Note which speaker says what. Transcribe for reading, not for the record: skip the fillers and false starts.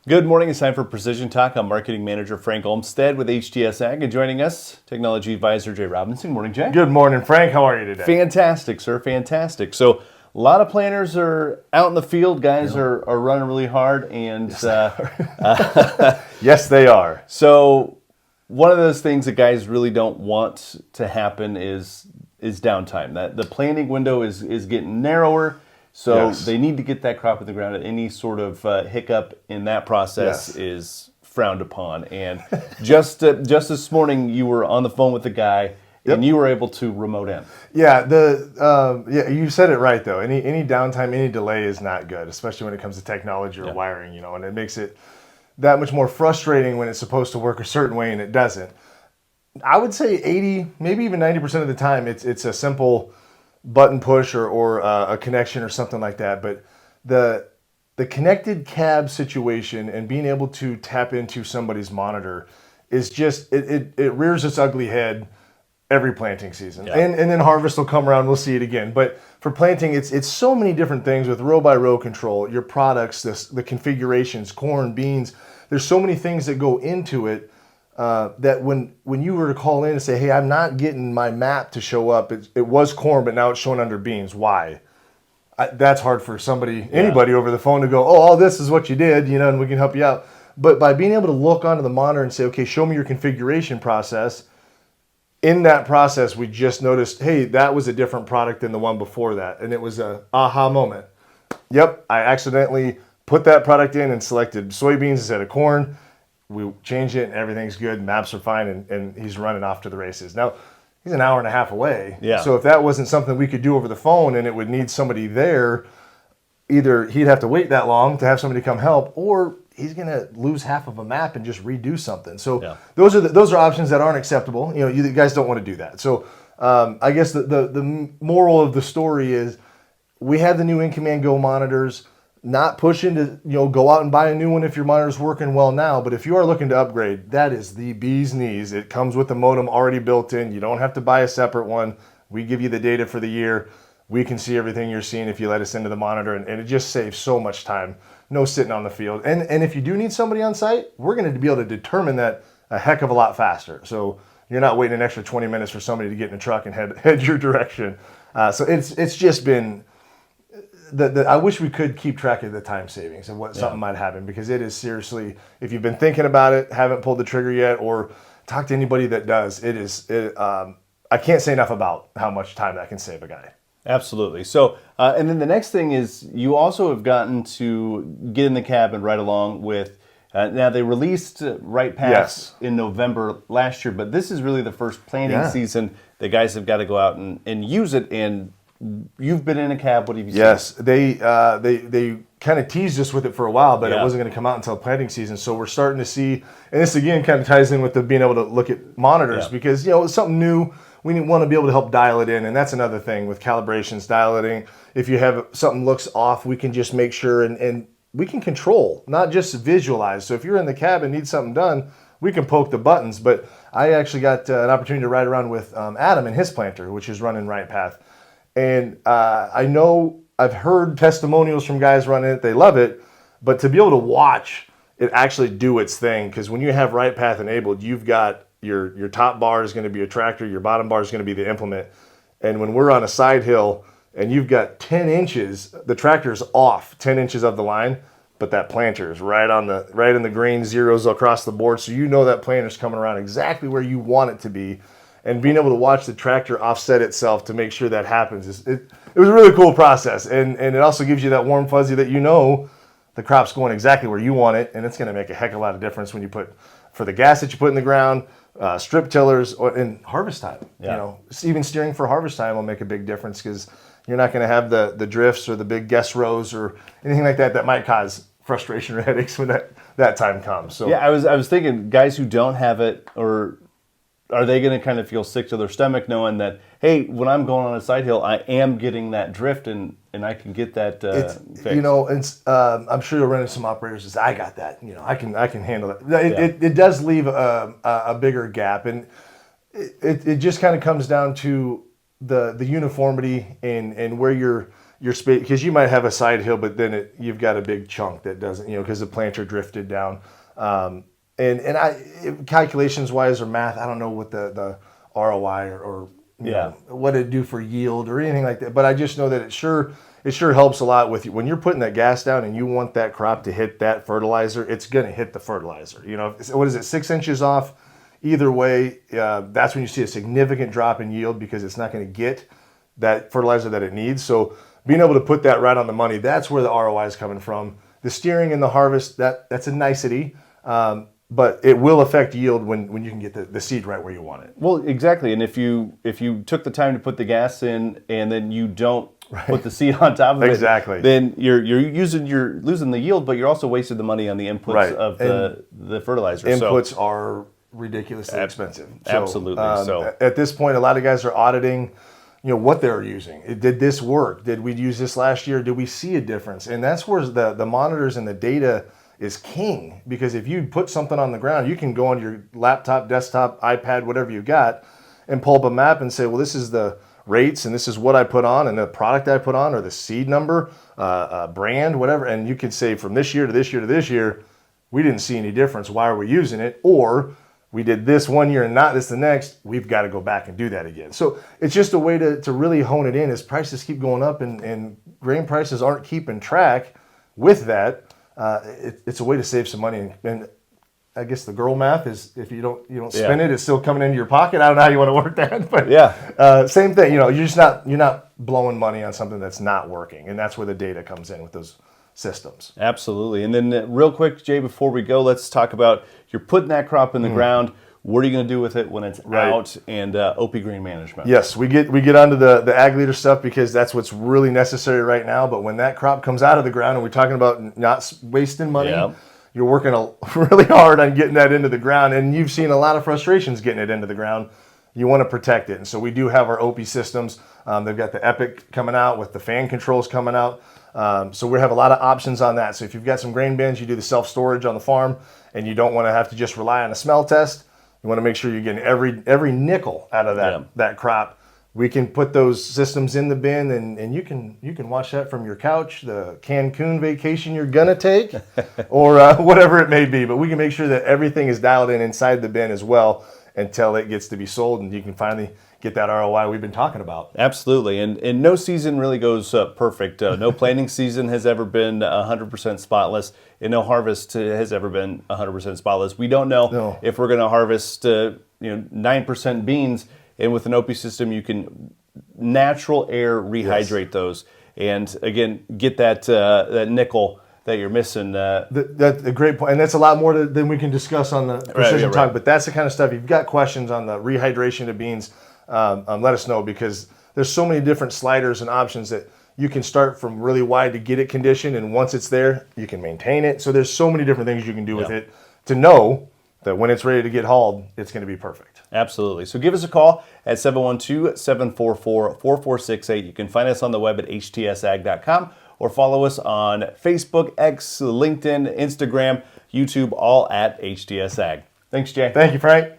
Speaker 1: Good morning. It's time for Precision Talk. I'm Marketing Manager Frank Olmstead with HTS Ag, and joining us, Technology Advisor Jay Robinson. Good morning, Jay.
Speaker 2: Good morning, Frank. How are you today?
Speaker 1: Fantastic, sir. Fantastic. So, a lot of planners are out in the field. Guys are running really hard, and
Speaker 2: Yes, they are.
Speaker 1: so one of those things that guys really don't want to happen is downtime. That the planning window is getting narrower. So
Speaker 2: Yes.
Speaker 1: they need to get that crop in the ground. Any sort of hiccup in that process
Speaker 2: Yes.
Speaker 1: is frowned upon. And just this morning, you were on the phone with the guy, and you were able to remote in.
Speaker 2: Yeah, you said it right though. Any downtime, any delay is not good, especially when it comes to technology or wiring. And it makes it that much more frustrating when it's supposed to work a certain way and it doesn't. I would say 80, maybe even 90% of the time, it's a simple button push or a connection or something like that. But the connected cab situation and being able to tap into somebody's monitor is just it rears its ugly head every planting season.
Speaker 1: Yeah.
Speaker 2: And then harvest will come around, we'll see it again. But for planting, it's so many different things with row by row control, your products, the configurations, corn, beans. There's so many things that go into it that when you were to call in and say, hey, I'm not getting my map to show up, it was corn, but now it's showing under beans. Why? That's hard for anybody over the phone to go, oh, all this is what you did, and we can help you out. But by being able to look onto the monitor and say, okay, show me your configuration process. In that process, we just noticed, hey, that was a different product than the one before that. And it was a aha moment. Yep, I accidentally put that product in and selected soybeans instead of corn. We changed it and everything's good. Maps are fine, and he's running off to the races. Now, he's an hour and a half away.
Speaker 1: Yeah.
Speaker 2: So if that wasn't something we could do over the phone and it would need somebody there, either he'd have to wait that long to have somebody come help, or he's going to lose half of a map and just redo something. So those are options that aren't acceptable. You guys don't want to do that. So I guess the moral of the story is we have the new In-Command Go monitors. Not pushing to go out and buy a new one if your monitor's working well now, but if you are looking to upgrade, that is the bee's knees. It comes with the modem already built in. You don't have to buy a separate one. We give you the data for the year. We can see everything you're seeing if you let us into the monitor, and it just saves so much time. No sitting on the field. And if you do need somebody on site, we're going to be able to determine that a heck of a lot faster. So you're not waiting an extra 20 minutes for somebody to get in a truck and head your direction. So it's just been. I wish we could keep track of the time savings and what something might happen, because it is seriously, if you've been thinking about it, haven't pulled the trigger yet, or talk to anybody that does, I can't say enough about how much time that can save a guy.
Speaker 1: Absolutely. So, and then the next thing is you also have gotten to get in the cabin right along with, now they released Right Paths in November last year, but this is really the first planting season. The guys have got to go out and use it, and you've been in a cab. What have you seen?
Speaker 2: Yes, they kind of teased us with it for a while, but it wasn't going to come out until planting season. So we're starting to see, and this again kind of ties in with the being able to look at monitors, because it's something new. We want to be able to help dial it in, and that's another thing with calibrations, dial it in. If you have something looks off, we can just make sure, and we can control, not just visualize. So if you're in the cab and need something done, we can poke the buttons. But I actually got an opportunity to ride around with Adam and his planter, which is running Right Path. And I know I've heard testimonials from guys running it. They love it. But to be able to watch it actually do its thing, because when you have Right Path enabled, you've got your top bar is going to be a tractor, your bottom bar is going to be the implement. And when we're on a side hill and you've got 10 inches, the tractor's off 10 inches of the line, but that planter is right in the green, zeros across the board. So that planter's coming around exactly where you want it to be. And being able to watch the tractor offset itself to make sure that happens, it was a really cool process. And it also gives you that warm fuzzy that the crop's going exactly where you want it, and it's going to make a heck of a lot of difference when you put, for the gas that you put in the ground, strip tillers, and harvest time. Even steering for harvest time will make a big difference, because you're not going to have the drifts or the big guest rows or anything like that might cause frustration or headaches when that time comes. So
Speaker 1: I was thinking, guys who don't have it, or are they going to kind of feel sick to their stomach knowing that, hey, when I'm going on a side hill, I am getting that drift and I can get that fixed.
Speaker 2: I'm sure you'll run into some operators that say, I got that. I can handle that. It does leave a bigger gap, and it just kind of comes down to the uniformity and where you're your space, because you might have a side hill, but then you've got a big chunk that doesn't, because the planter drifted down. Calculations wise or math, I don't know what the ROI or you know, what it'd do for yield or anything like that. But I just know that it sure helps a lot with you when you're putting that gas down and you want that crop to hit that fertilizer. It's going to hit the fertilizer. What is it, 6 inches off? Either way, that's when you see a significant drop in yield because it's not going to get that fertilizer that it needs. So being able to put that right on the money, that's where the ROI is coming from. The steering and the harvest, that's a nicety. But it will affect yield when you can get the seed right where you want it.
Speaker 1: Well, exactly. And if you took the time to put the gas in and then you don't put the seed on top of
Speaker 2: exactly.
Speaker 1: it, then you're losing the yield, but you're also wasting the money on the inputs of the fertilizer.
Speaker 2: Inputs are ridiculously expensive.
Speaker 1: Absolutely. So
Speaker 2: at this point, a lot of guys are auditing, what they're using. Did this work? Did we use this last year? Did we see a difference? And that's where the monitors and the data is king, because if you put something on the ground, you can go on your laptop, desktop, iPad, whatever you got, and pull up a map and say, well, this is the rates and this is what I put on and the product I put on or the seed number, brand, whatever. And you can say from this year to this year to this year, we didn't see any difference. Why are we using it? Or we did this one year and not this the next. We've got to go back and do that again. So it's just a way to really hone it in as prices keep going up and grain prices aren't keeping track with that. It's a way to save some money, and I guess the girl math is if you don't spend it, it's still coming into your pocket. I don't know how you want to work that, but same thing. You're not blowing money on something that's not working, and that's where the data comes in with those systems.
Speaker 1: Absolutely. And then real quick, Jay, before we go, let's talk about you're putting that crop in the ground. What are you going to do with it when it's out, and OP Green Management?
Speaker 2: Yes, we get onto the ag leader stuff because that's what's really necessary right now. But when that crop comes out of the ground, and we're talking about not wasting money, you're working really hard on getting that into the ground, and you've seen a lot of frustrations getting it into the ground. You want to protect it, and so we do have our OP systems. They've got the Epic coming out with the fan controls coming out. So we have a lot of options on that. So if you've got some grain bins, you do the self-storage on the farm, and you don't want to have to just rely on a smell test. You want to make sure you're getting every nickel out of that crop. We can put those systems in the bin, and you can watch that from your couch, the Cancun vacation you're gonna take, or whatever it may be. But we can make sure that everything is dialed in inside the bin as well until it gets to be sold, and you can finally get that ROI we've been talking about.
Speaker 1: Absolutely, and no season really goes perfect. No planting season has ever been 100% spotless, and no harvest has ever been 100% spotless. We don't know if we're going to harvest 9% beans, and with an OP system, you can natural air rehydrate those, and again get that nickel that you're missing.
Speaker 2: That's a great point, and that's a lot more than we can discuss on the precision talk. But that's the kind of stuff. If you've got questions on the rehydration of beans, let us know, because there's so many different sliders and options that you can start from really wide to get it conditioned, and once it's there, you can maintain it. So there's so many different things you can do with it to know that when it's ready to get hauled, it's going to be perfect.
Speaker 1: Absolutely. So give us a call at 712-744-4468. You can find us on the web at htsag.com or follow us on Facebook, X, LinkedIn, Instagram, YouTube, all at HTSAG. Thanks, Jay.
Speaker 2: Thank you, Frank.